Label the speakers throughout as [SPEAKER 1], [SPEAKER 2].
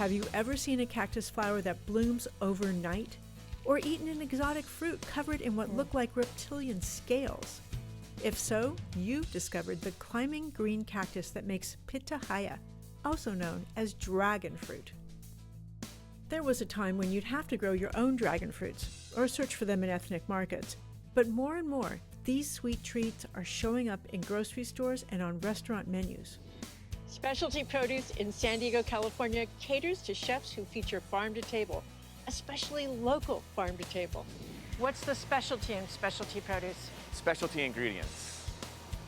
[SPEAKER 1] Have you ever seen a cactus flower that blooms overnight? Or eaten an exotic fruit covered in what look like reptilian scales? If so, you've discovered the climbing green cactus that makes Pitahaya, also known as dragon fruit. There was a time when you'd have to grow your own dragon fruits or search for them in ethnic markets. But more and more, these sweet treats are showing up in grocery stores and on restaurant menus.
[SPEAKER 2] Specialty Produce in San Diego, California caters to chefs who feature farm to table, especially local farm to table. What's the specialty in Specialty Produce?
[SPEAKER 3] Specialty ingredients.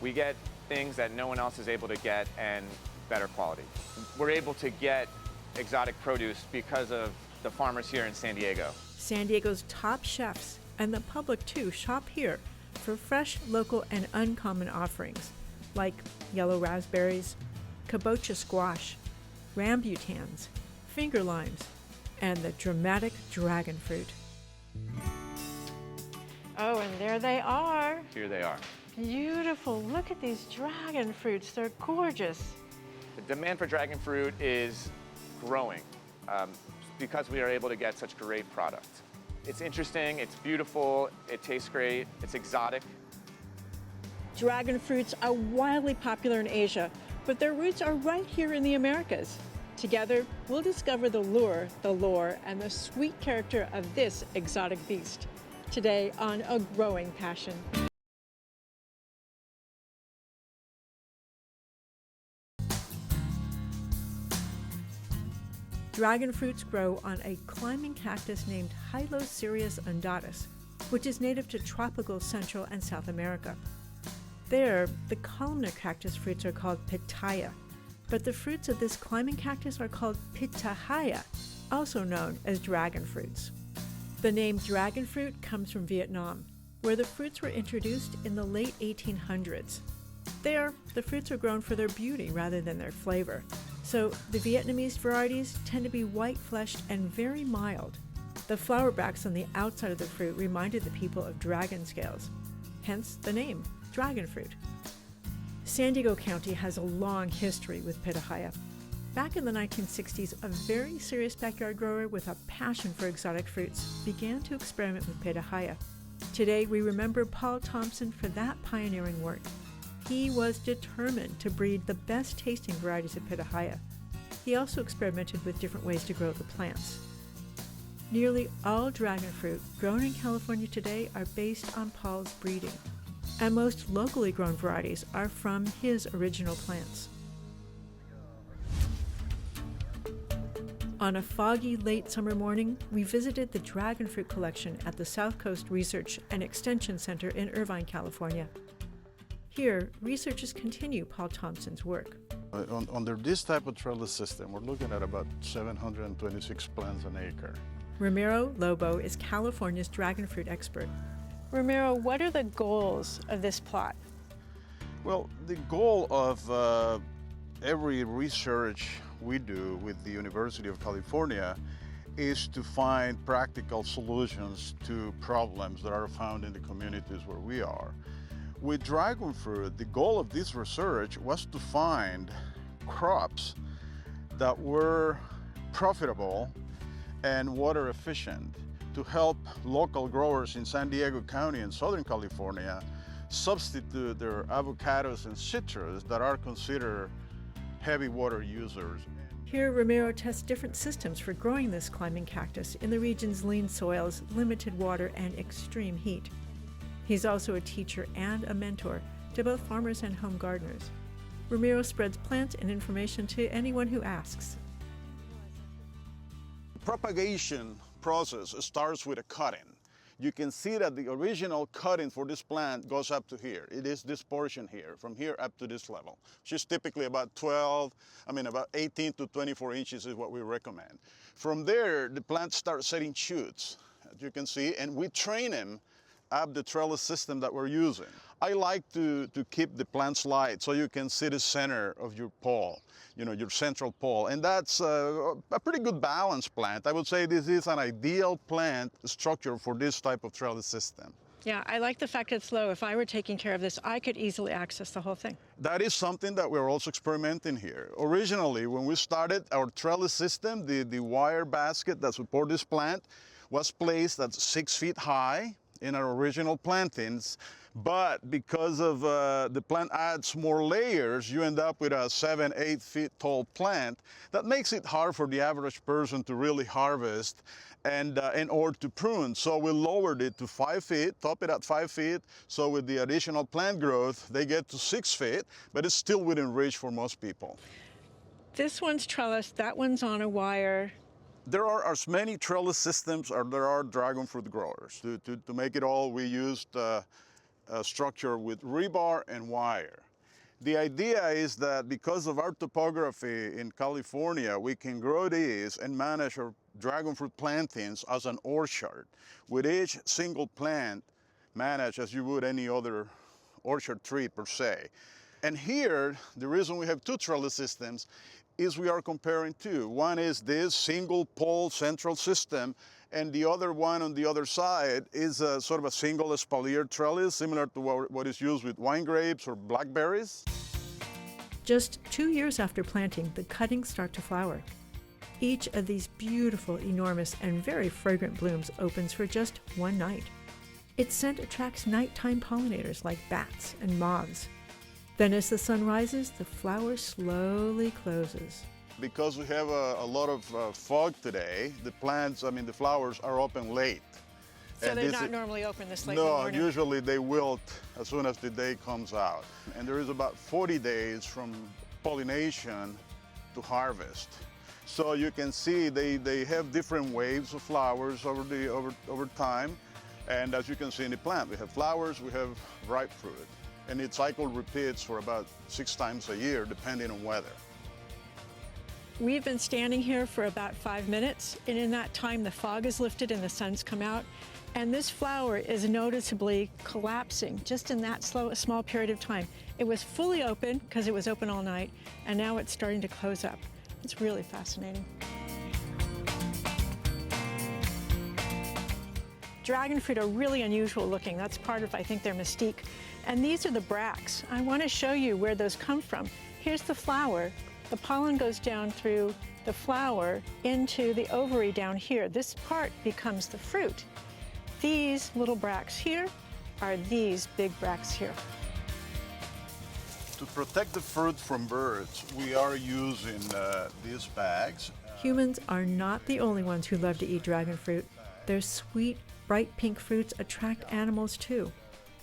[SPEAKER 3] We get things that no one else is able to get and better quality. We're able to get exotic produce because of the farmers here in San Diego.
[SPEAKER 1] San Diego's top chefs, and the public too, shop here for fresh, local, and uncommon offerings like yellow raspberries, kabocha squash, rambutans, finger limes, and the dramatic dragon fruit.
[SPEAKER 2] Oh, and there they are.
[SPEAKER 3] Here they are.
[SPEAKER 2] Beautiful. Look at these dragon fruits. They're gorgeous.
[SPEAKER 3] The demand for dragon fruit is growing because we are able to get such great product. It's interesting, it's beautiful, it tastes great, it's exotic.
[SPEAKER 2] Dragon fruits are wildly popular in Asia, but their roots are right here in the Americas. Together, we'll discover the lure, the lore, and the sweet character of this exotic beast. Today on A Growing Passion.
[SPEAKER 1] Dragon fruits grow on a climbing cactus named Hylocereus undatus, which is native to tropical Central and South America. There, the columnar cactus fruits are called Pitahaya, but the fruits of this climbing cactus are called Pitahaya, also known as dragon fruits. The name dragon fruit comes from Vietnam, where the fruits were introduced in the late 1800s. There, the fruits are grown for their beauty rather than their flavor. So the Vietnamese varieties tend to be white-fleshed and very mild. The flower bracts on the outside of the fruit reminded the people of dragon scales, hence the name, dragon fruit. San Diego County has a long history with Pitahaya. Back in the 1960s, a very serious backyard grower with a passion for exotic fruits began to experiment with Pitahaya. Today, we remember Paul Thompson for that pioneering work. He was determined to breed the best tasting varieties of Pitahaya. He also experimented with different ways to grow the plants. Nearly all dragon fruit grown in California today are based on Paul's breeding, and most locally grown varieties are from his original plants. On a foggy late summer morning, we visited the dragon fruit collection at the South Coast Research and Extension Center in Irvine, California. Here, researchers continue Paul Thompson's work.
[SPEAKER 4] Under this type of trellis system, we're looking at about 726 plants an acre.
[SPEAKER 1] Ramiro Lobo is California's dragon fruit expert.
[SPEAKER 2] Ramiro, what are the goals of this plot?
[SPEAKER 4] Well, the goal of every research we do with the University of California is to find practical solutions to problems that are found in the communities where we are. With dragon fruit, the goal of this research was to find crops that were profitable and water efficient to help local growers in San Diego County and Southern California substitute their avocados and citrus that are considered heavy water users.
[SPEAKER 1] Here, Ramiro tests different systems for growing this climbing cactus in the region's lean soils, limited water, and extreme heat. He's also a teacher and a mentor to both farmers and home gardeners. Ramiro spreads plants and information to anyone who asks.
[SPEAKER 4] Propagation process starts with a cutting. You can see that the original cutting for this plant goes up to here. It is this portion here, from here up to this level, which is typically about 18 to 24 inches is what we recommend. From there, the plant starts setting shoots, as you can see, and we train them up the trellis system that we're using. I like to keep the plants light so you can see the center of your pole, your central pole, and that's a pretty good balanced plant. I would say this is an ideal plant structure for this type of trellis system.
[SPEAKER 2] Yeah, I like the fact it's low. If I were taking care of this, I could easily access the whole thing.
[SPEAKER 4] That is something that we're also experimenting here. Originally, when we started our trellis system, the wire basket that supports this plant was placed at 6 feet high in our original plantings. But because of the plant adds more layers, you end up with a 7, 8 feet tall plant. That makes it hard for the average person to really harvest and or to prune. So we lowered it to 5 feet, top it at 5 feet. So with the additional plant growth, they get to 6 feet, but it's still within reach for most people.
[SPEAKER 2] This one's trellis, that one's on a wire.
[SPEAKER 4] There are as many trellis systems as there are dragon fruit growers. To make it all, we used a structure with rebar and wire. The idea is that because of our topography in California, we can grow these and manage our dragon fruit plantings as an orchard, with each single plant managed as you would any other orchard tree per se. And here, the reason we have two trellis systems is we are comparing two. One is this single pole central system, and the other one on the other side is a sort of a single espalier trellis, similar to what is used with wine grapes or blackberries.
[SPEAKER 1] Just 2 years after planting, the cuttings start to flower. Each of these beautiful, enormous, and very fragrant blooms opens for just one night. Its scent attracts nighttime pollinators like bats and moths. Then as the sun rises, the flower slowly closes.
[SPEAKER 4] Because we have a lot of fog today, the flowers are open late.
[SPEAKER 2] So they're not normally open this late in the
[SPEAKER 4] No,
[SPEAKER 2] morning?
[SPEAKER 4] usually they wilt as soon as the day comes out. And there is about 40 days from pollination to harvest. So you can see they have different waves of flowers over time. And as you can see in the plant, we have flowers, we have ripe fruit. And its cycle repeats for about 6 times a year, depending on weather.
[SPEAKER 2] We've been standing here for about 5 minutes, and in that time the fog is lifted and the sun's come out, and this flower is noticeably collapsing just in that small period of time. It was fully open because it was open all night, and now it's starting to close up. It's really fascinating. Dragon fruit are really unusual looking. That's part of, I think, their mystique. And these are the bracts. I want to show you where those come from. Here's the flower. The pollen goes down through the flower into the ovary down here. This part becomes the fruit. These little bracts here are these big bracts here.
[SPEAKER 4] To protect the fruit from birds, we are using these bags.
[SPEAKER 1] Humans are not the only ones who love to eat dragon fruit. Their sweet, bright pink fruits attract animals too,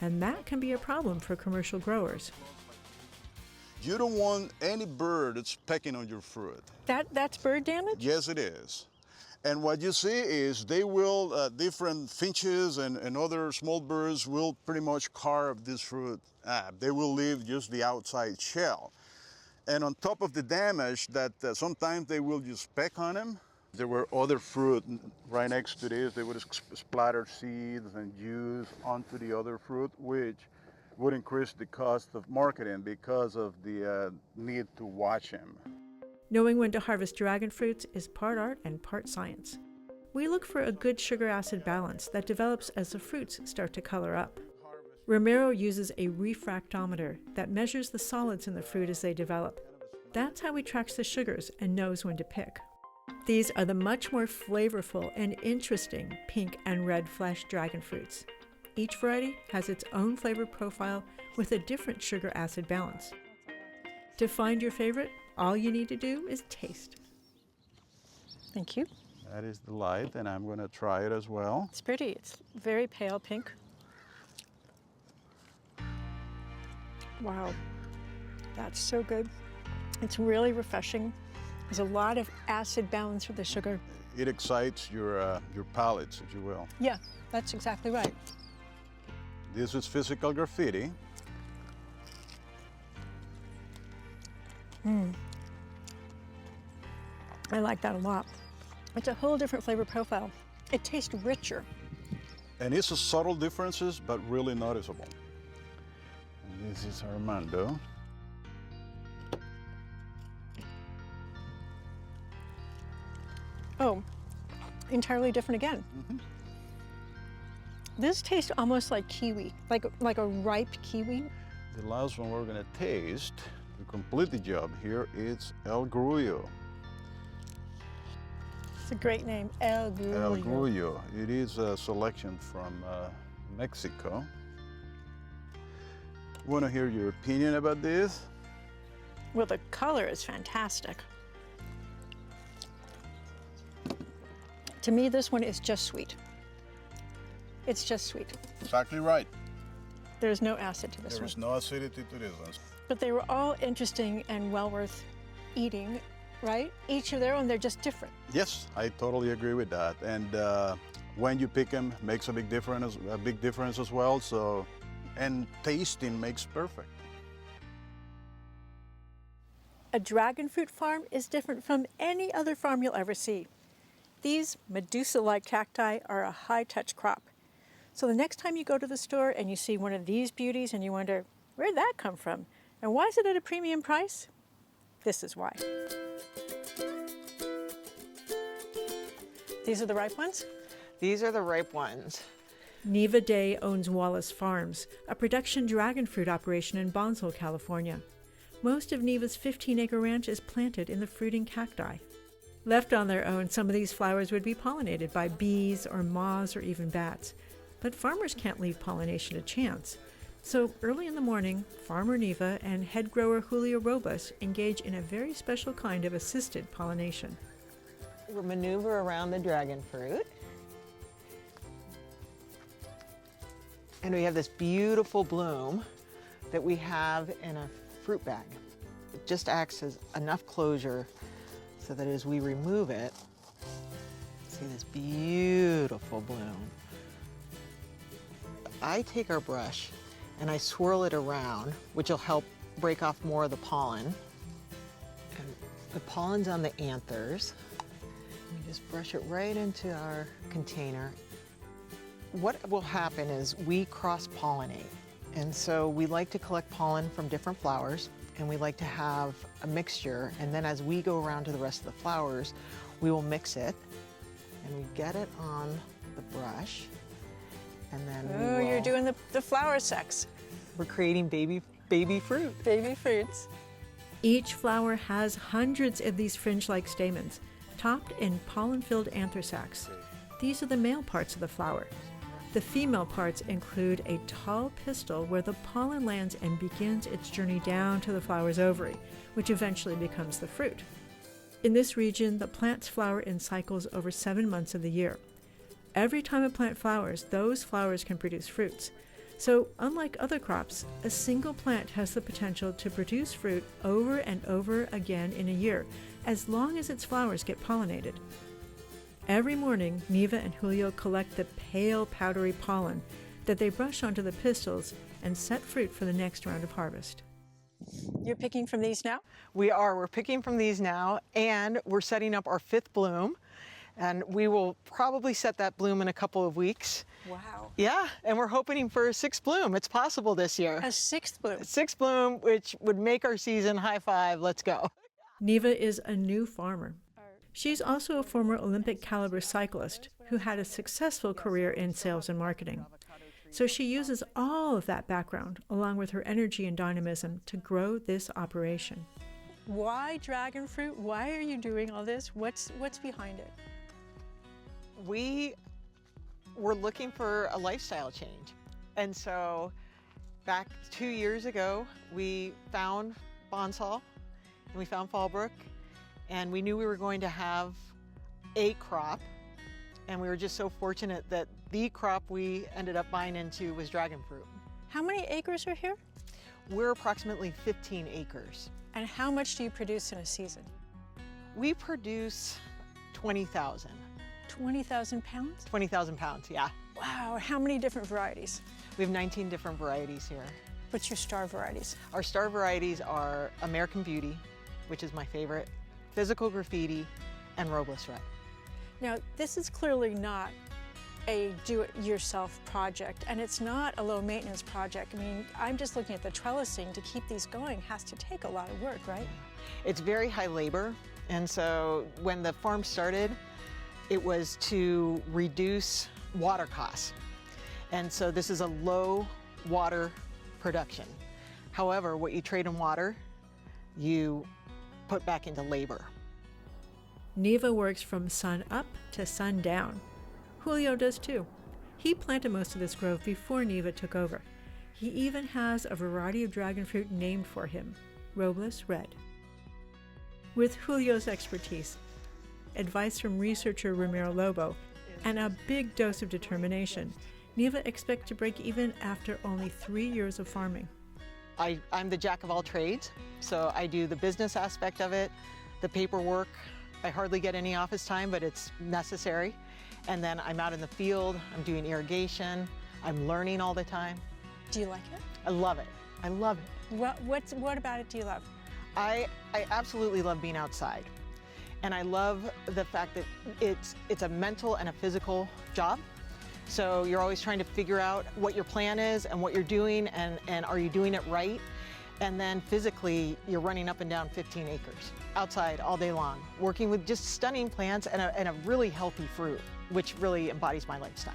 [SPEAKER 1] and that can be a problem for commercial growers.
[SPEAKER 4] You don't want any bird that's pecking on your fruit.
[SPEAKER 2] That's bird damage?
[SPEAKER 4] Yes, it is. And what you see is they will, different finches and other small birds will pretty much carve this fruit up. They will leave just the outside shell. And on top of the damage that sometimes they will just peck on them, there were other fruit right next to this. They would splatter seeds and juice onto the other fruit, which would increase the cost of marketing because of the need to watch them.
[SPEAKER 1] Knowing when to harvest dragon fruits is part art and part science. We look for a good sugar-acid balance that develops as the fruits start to color up. Romero uses a refractometer that measures the solids in the fruit as they develop. That's how he tracks the sugars and knows when to pick. These are the much more flavorful and interesting pink and red flesh dragon fruits. Each variety has its own flavor profile with a different sugar-acid balance. To find your favorite, all you need to do is taste.
[SPEAKER 2] Thank you.
[SPEAKER 4] That is the light, and I'm going to try it as well.
[SPEAKER 2] It's pretty. It's very pale pink. Wow, that's so good. It's really refreshing. There's a lot of acid balance with the sugar.
[SPEAKER 4] It excites your palates, if you will.
[SPEAKER 2] Yeah, that's exactly right.
[SPEAKER 4] This is physical graffiti.
[SPEAKER 2] I like that a lot. It's a whole different flavor profile. It tastes richer.
[SPEAKER 4] And it's a subtle differences, but really noticeable. And this is Armando.
[SPEAKER 2] Oh, entirely different again. This tastes almost like kiwi, like a ripe kiwi.
[SPEAKER 4] The last one we're gonna taste to complete the job here, it's El Grullo.
[SPEAKER 2] It's a great name, El Grullo.
[SPEAKER 4] El Grullo. It is a selection from Mexico. Want to hear your opinion about this?
[SPEAKER 2] Well, the color is fantastic. To me, this one is just sweet. It's just sweet.
[SPEAKER 4] Exactly right.
[SPEAKER 2] There's no acid to this one.
[SPEAKER 4] There's no acidity to this one.
[SPEAKER 2] But they were all interesting and well worth eating, right? Each of their own, they're just different.
[SPEAKER 4] Yes, I totally agree with that. And when you pick them, makes a big difference as well. So, and tasting makes perfect.
[SPEAKER 2] A dragon fruit farm is different from any other farm you'll ever see. These Medusa-like cacti are a high-touch crop. So the next time you go to the store and you see one of these beauties and you wonder, where'd that come from? And why is it at a premium price? This is why. These are the ripe ones?
[SPEAKER 5] These are the ripe ones.
[SPEAKER 1] Neva Day owns Wallace Farms, a production dragon fruit operation in Bonsall, California. Most of Neva's 15-acre ranch is planted in the fruiting cacti. Left on their own, some of these flowers would be pollinated by bees or moths or even bats. But farmers can't leave pollination to chance. So early in the morning, Farmer Neva and head grower Julio Robles engage in a very special kind of assisted pollination.
[SPEAKER 5] We'll maneuver around the dragon fruit. And we have this beautiful bloom that we have in a fruit bag. It just acts as enough closure so that as we remove it, see this beautiful bloom. I take our brush and I swirl it around, which will help break off more of the pollen. And the pollen's on the anthers. We just brush it right into our container. What will happen is we cross-pollinate. And so we like to collect pollen from different flowers, and we like to have a mixture. And then as we go around to the rest of the flowers, we will mix it, and we get it on the brush. And then
[SPEAKER 2] You're doing the flower sex.
[SPEAKER 5] We're creating baby fruit.
[SPEAKER 2] Baby fruits.
[SPEAKER 1] Each flower has hundreds of these fringe-like stamens, topped in pollen-filled anther sacs. These are the male parts of the flower. The female parts include a tall pistil where the pollen lands and begins its journey down to the flower's ovary, which eventually becomes the fruit. In this region, the plants flower in cycles over 7 months of the year. Every time a plant flowers, those flowers can produce fruits. So, unlike other crops, a single plant has the potential to produce fruit over and over again in a year, as long as its flowers get pollinated. Every morning, Neva and Julio collect the pale, powdery pollen that they brush onto the pistils and set fruit for the next round of harvest.
[SPEAKER 2] You're picking from these now?
[SPEAKER 5] We're picking from these now, and we're setting up our 5th bloom. And we will probably set that bloom in a couple of weeks.
[SPEAKER 2] Wow.
[SPEAKER 5] Yeah, and we're hoping for a 6th bloom. It's possible this year.
[SPEAKER 2] A 6th bloom.
[SPEAKER 5] 6th bloom, which would make our season. High five, let's go.
[SPEAKER 1] Neva is a new farmer. She's also a former Olympic caliber cyclist who had a successful career in sales and marketing. So she uses all of that background, along with her energy and dynamism, to grow this operation.
[SPEAKER 2] Why dragon fruit? Why are you doing all this? What's behind it?
[SPEAKER 5] We were looking for a lifestyle change. And so back 2 years ago, we found Bonsall and we found Fallbrook, and we knew we were going to have a crop. And we were just so fortunate that the crop we ended up buying into was dragon fruit.
[SPEAKER 2] How many acres are here?
[SPEAKER 5] We're approximately 15 acres.
[SPEAKER 2] And how much do you produce in a season?
[SPEAKER 5] We produce 20,000.
[SPEAKER 2] 20,000 pounds?
[SPEAKER 5] 20,000 pounds, yeah.
[SPEAKER 2] Wow, how many different varieties?
[SPEAKER 5] We have 19 different varieties here.
[SPEAKER 2] What's your star varieties?
[SPEAKER 5] Our star varieties are American Beauty, which is my favorite, Physical Graffiti, and Robles Red.
[SPEAKER 2] Now, this is clearly not a do-it-yourself project, and it's not a low-maintenance project. I mean, I'm just looking at the trellising. To keep these going has to take a lot of work, right?
[SPEAKER 5] It's very high labor, and so when the farm started, it was to reduce water costs. And so this is a low water production. However, what you trade in water, you put back into labor.
[SPEAKER 1] Neva works from sun up to sun down. Julio does too. He planted most of this grove before Neva took over. He even has a variety of dragon fruit named for him, Robles Red. With Julio's expertise, advice from researcher Ramiro Lobo, and a big dose of determination, Neva expects to break even after only 3 years of farming.
[SPEAKER 5] I'm the jack of all trades, so I do the business aspect of it, the paperwork. I hardly get any office time, but it's necessary. And then I'm out in the field, I'm doing irrigation, I'm learning all the time.
[SPEAKER 2] Do you like it?
[SPEAKER 5] I love it. I love it.
[SPEAKER 2] What about it do you love?
[SPEAKER 5] I absolutely love being outside. And I love the fact that it's a mental and a physical job. So you're always trying to figure out what your plan is and what you're doing and are you doing it right? And then physically, you're running up and down 15 acres outside all day long, working with just stunning plants and a really healthy fruit, which really embodies my lifestyle.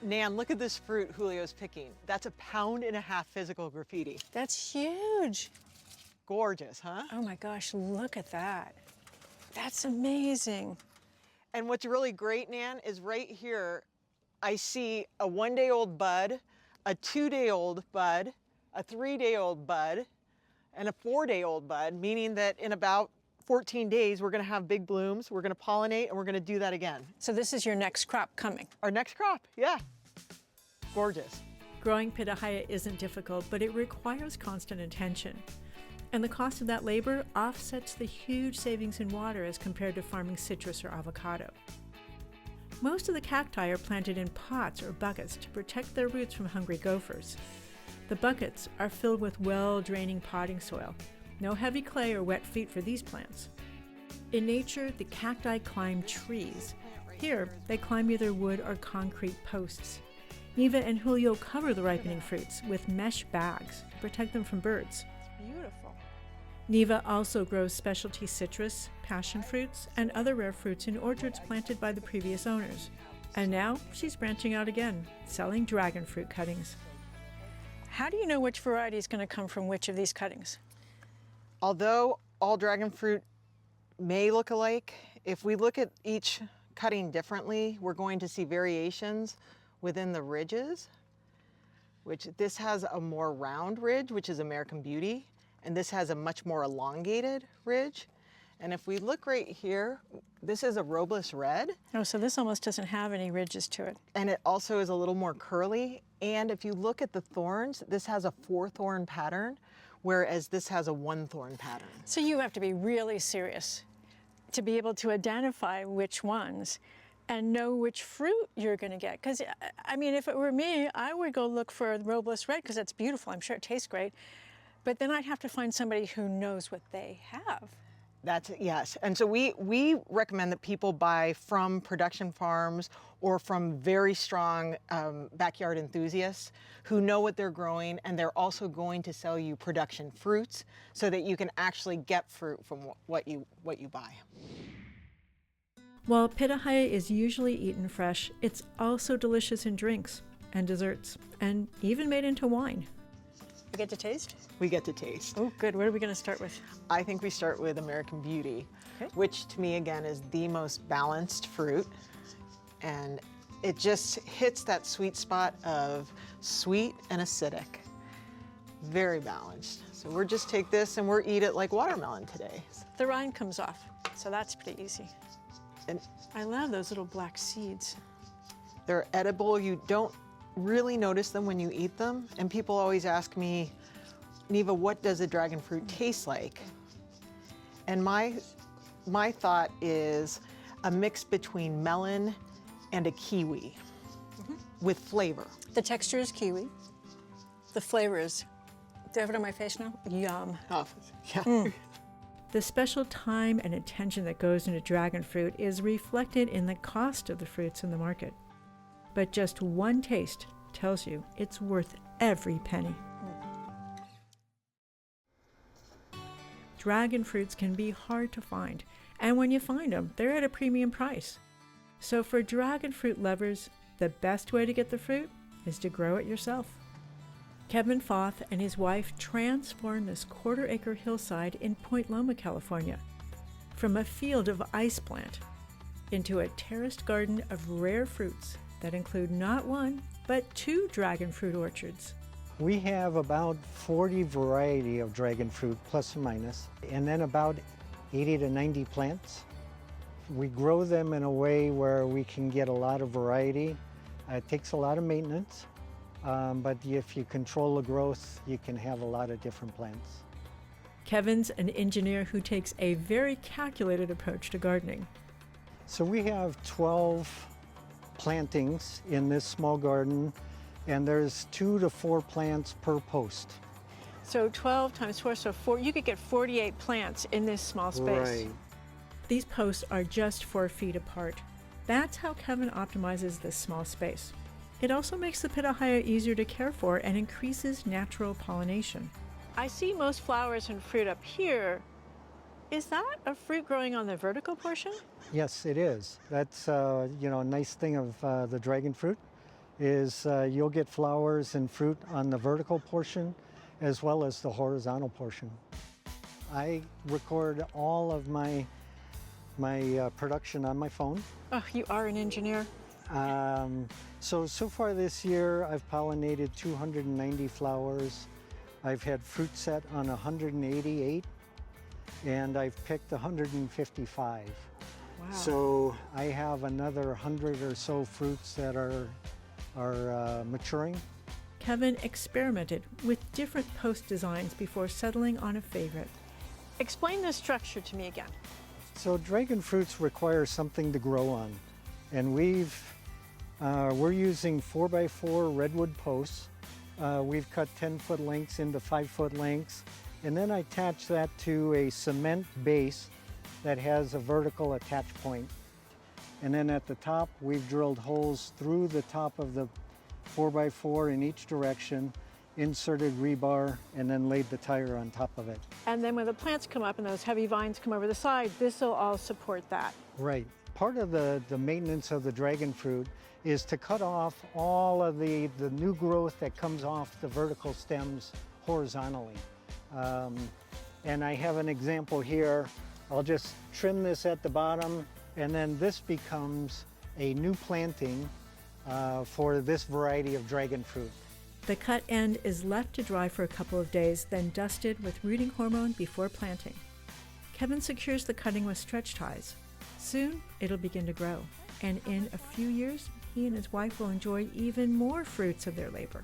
[SPEAKER 5] Nan, look at this fruit Julio's picking. That's 1.5 pound physical graffiti.
[SPEAKER 2] That's huge.
[SPEAKER 5] Gorgeous, huh?
[SPEAKER 2] Oh my gosh, look at that. That's amazing.
[SPEAKER 5] And what's really great, Nan, is right here, I see a 1-day-old bud, a 2-day-old bud, a 3-day-old bud, and a 4-day-old bud, meaning that in about 14 days, we're gonna have big blooms, we're gonna pollinate, and we're gonna do that again.
[SPEAKER 2] So this is your next crop coming.
[SPEAKER 5] Our next crop, yeah. Gorgeous.
[SPEAKER 1] Growing pitahaya isn't difficult, but it requires constant attention. And the cost of that labor offsets the huge savings in water as compared to farming citrus or avocado. Most of the cacti are planted in pots or buckets to protect their roots from hungry gophers. The buckets are filled with well-draining potting soil. No heavy clay or wet feet for these plants. In nature, the cacti climb trees. Here, they climb either wood or concrete posts. Neva and Julio cover the ripening fruits with mesh bags to protect them from birds.
[SPEAKER 2] Beautiful.
[SPEAKER 1] Neva also grows specialty citrus, passion fruits, and other rare fruits in orchards planted by the previous owners. And now she's branching out again, selling dragon fruit cuttings.
[SPEAKER 2] How do you know which variety is going to come from which of these cuttings?
[SPEAKER 5] Although all dragon fruit may look alike, if we look at each cutting differently, we're going to see variations within the ridges, which this has a more round ridge, which is American Beauty, and this has a much more elongated ridge. And if we look right here, this is a Robles Red.
[SPEAKER 2] Oh, so this almost doesn't have any ridges to it.
[SPEAKER 5] And it also is a little more curly. And if you look at the thorns, this has a 4-thorn pattern, whereas this has a 1-thorn pattern.
[SPEAKER 2] So you have to be really serious to be able to identify which ones and know which fruit you're going to get. Because, I mean, if it were me, I would go look for Robles Red because that's beautiful. I'm sure it tastes great. But then I'd have to find somebody who knows what they have.
[SPEAKER 5] That's it, yes. And so we recommend that people buy from production farms or from very strong backyard enthusiasts who know what they're growing, and they're also going to sell you production fruits so that you can actually get fruit from what you buy.
[SPEAKER 1] While pitahaya is usually eaten fresh, it's also delicious in drinks and desserts, and even made into wine.
[SPEAKER 2] We get to taste?
[SPEAKER 5] We get to taste.
[SPEAKER 2] Oh, good. What are we going to start with?
[SPEAKER 5] I think we start with American Beauty,
[SPEAKER 2] Okay.
[SPEAKER 5] which to me, again, is the most balanced fruit. And it just hits that sweet spot of sweet and acidic. Very balanced. So we'll just take this and we'll eat it like watermelon today.
[SPEAKER 2] The rind comes off, so that's pretty easy.
[SPEAKER 5] And
[SPEAKER 2] I love those little black seeds.
[SPEAKER 5] they're edible. You don't really notice them when you eat them. And people always ask me, Neva, what does a dragon fruit taste like? And my thought is a mix between melon and a kiwi with flavor.
[SPEAKER 2] The texture is kiwi. The flavor is, do I have it on my face now? Yum.
[SPEAKER 5] Oh, yeah.
[SPEAKER 1] The special time and attention that goes into dragon fruit is reflected in the cost of the fruits in the market. But just one taste tells you it's worth every penny. Dragon fruits can be hard to find, and when you find them, they're at a premium price. So for dragon fruit lovers, the best way to get the fruit is to grow it yourself. Kevin Foth and his wife transformed this quarter-acre hillside in Point Loma, California, from a field of ice plant into a terraced garden of rare fruits that include not one, but 2 dragon fruit orchards.
[SPEAKER 6] We have about 40 variety of dragon fruit, plus or minus, and then about 80 to 90 plants. We grow them in a way where we can get a lot of variety. It takes a lot of maintenance, but if you control the growth, you can have a lot of different plants.
[SPEAKER 1] Kevin's an engineer who takes a very calculated approach to gardening.
[SPEAKER 6] So we have 12 plantings in this small garden, and there's 2 to 4 plants per post.
[SPEAKER 2] So 12 times 4, so 4, you could get 48 plants in this small space.
[SPEAKER 6] Right.
[SPEAKER 1] These posts are just 4 feet apart. That's how Kevin optimizes this small space. It also makes the Pitahaya easier to care for and increases natural pollination.
[SPEAKER 2] I see most flowers and fruit up here. Is that a fruit growing on the vertical portion?
[SPEAKER 6] Yes, it is. That's a nice thing of the dragon fruit is you'll get flowers and fruit on the vertical portion as well as the horizontal portion. I record all of my production on my phone.
[SPEAKER 2] Oh, you are an engineer.
[SPEAKER 6] So far this year, I've pollinated 290 flowers. I've had fruit set on 188, and I've picked 155.
[SPEAKER 2] Wow.
[SPEAKER 6] So I have another 100 or so fruits that are maturing.
[SPEAKER 1] Kevin experimented with different post designs before settling on a favorite.
[SPEAKER 2] Explain the structure to me again.
[SPEAKER 6] So dragon fruits require something to grow on, and we're using 4x4 redwood posts. We've cut 10-foot lengths into 5-foot lengths, and then I attach that to a cement base that has a vertical attach point. And then at the top, we've drilled holes through the top of the 4x4 in each direction, inserted rebar, and then laid the tire on top of it.
[SPEAKER 2] And then when the plants come up and those heavy vines come over the side, this will all support that.
[SPEAKER 6] Right. Part of the maintenance of the dragon fruit is to cut off all of the new growth that comes off the vertical stems horizontally. And I have an example here. I'll just trim this at the bottom, and then this becomes a new planting for this variety of dragon fruit.
[SPEAKER 1] The cut end is left to dry for a couple of days, then dusted with rooting hormone before planting. Kevin secures the cutting with stretch ties. Soon, it'll begin to grow, and in a few years, he and his wife will enjoy even more fruits of their labor.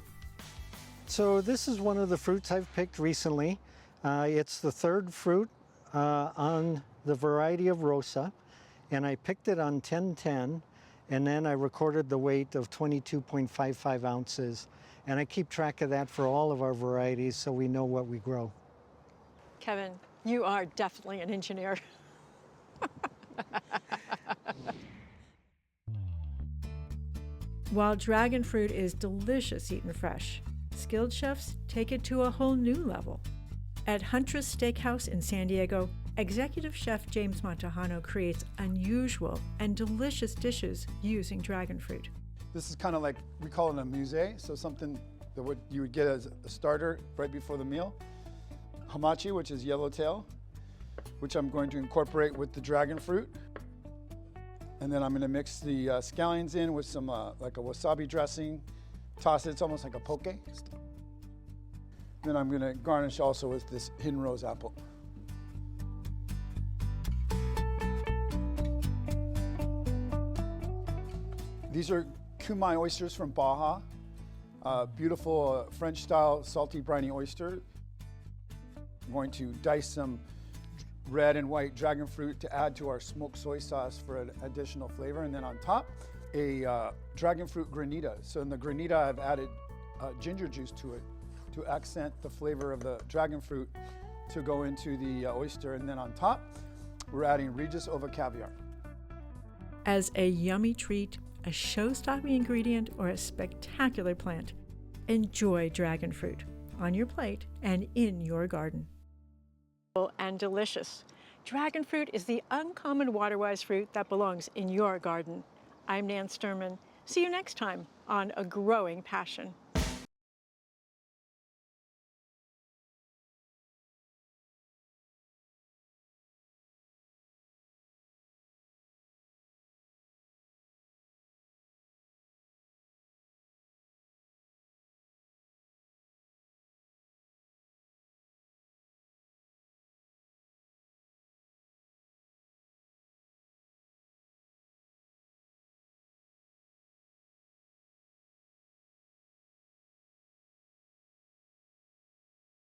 [SPEAKER 6] So this is one of the fruits I've picked recently. It's the 3rd fruit on the variety of Rosa, and I picked it on 1010, and then I recorded the weight of 22.55 ounces. And I keep track of that for all of our varieties so we know what we grow.
[SPEAKER 2] Kevin, you are definitely an engineer.
[SPEAKER 1] While dragon fruit is delicious eaten fresh, skilled chefs take it to a whole new level. At Huntress Steakhouse in San Diego, executive chef James Montejano creates unusual and delicious dishes using dragon fruit.
[SPEAKER 7] This is kind of like, we call it a musée, so something that you would get as a starter right before the meal. Hamachi, which is yellowtail, which I'm going to incorporate with the dragon fruit. And then I'm going to mix the scallions in with some like a wasabi dressing, toss it, it's almost like a poke. Then I'm going to garnish also with this hidden rose apple. These are Kumai oysters from Baja, beautiful French-style salty briny oyster. I'm going to dice some red and white dragon fruit to add to our smoked soy sauce for an additional flavor. And then on top, a dragon fruit granita. So in the granita, I've added ginger juice to it to accent the flavor of the dragon fruit to go into the oyster. And then on top, we're adding Regis ova caviar.
[SPEAKER 1] As a yummy treat, a show-stopping ingredient, or a spectacular plant, enjoy dragon fruit on your plate and in your garden.
[SPEAKER 2] And delicious. Dragon fruit is the uncommon water-wise fruit that belongs in your garden. I'm Nan Sterman. See you next time on A Growing Passion.